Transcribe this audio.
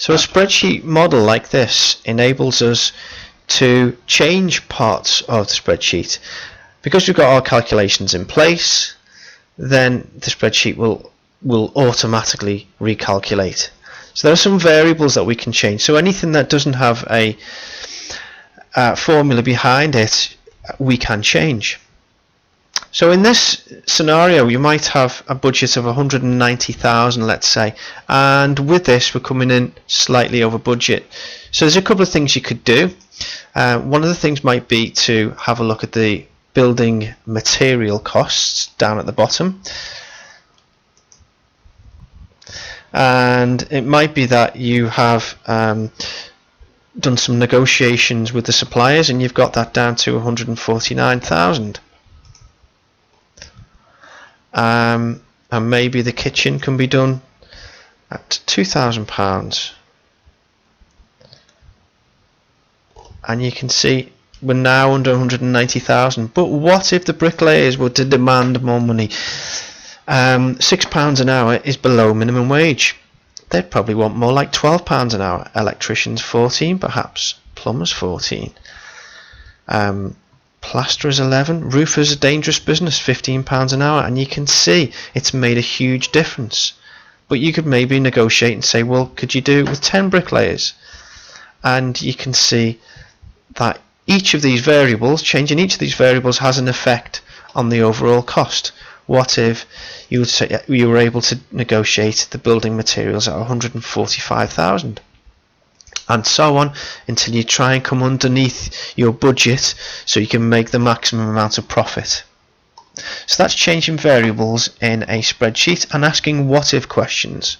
So a spreadsheet model like this enables us to change parts of the spreadsheet. Because we've got our calculations in place, then the spreadsheet will automatically recalculate. So there are some variables that we can change. So anything that doesn't have a formula behind it, we can change. So in this scenario, you might have a budget of 190,000, let's say, and with this we're coming in slightly over budget. So there's a couple of things you could do. One of the things might be to have a look at the building material costs down at the bottom, and it might be that you have done some negotiations with the suppliers and you've got that down to 149,000. And maybe the kitchen can be done at £2,000, and you can see we're now under 190,000. But what if the bricklayers were to demand more money? £6 an hour is below minimum wage. They'd probably want more like £12 an hour. Electricians 14 perhaps, plumbers 14, plasterers 11, roofers a dangerous business, £15 an hour. And you can see it's made a huge difference. But you could maybe negotiate and say, well, could you do it with 10 bricklayers? And you can see that each of these variables, changing each of these variables, has an effect on the overall cost. What if you would say you were able to negotiate the building materials at 145,000, and so on until you try and come underneath your budget so you can make the maximum amount of profit. So that's changing variables in a spreadsheet and asking what if questions.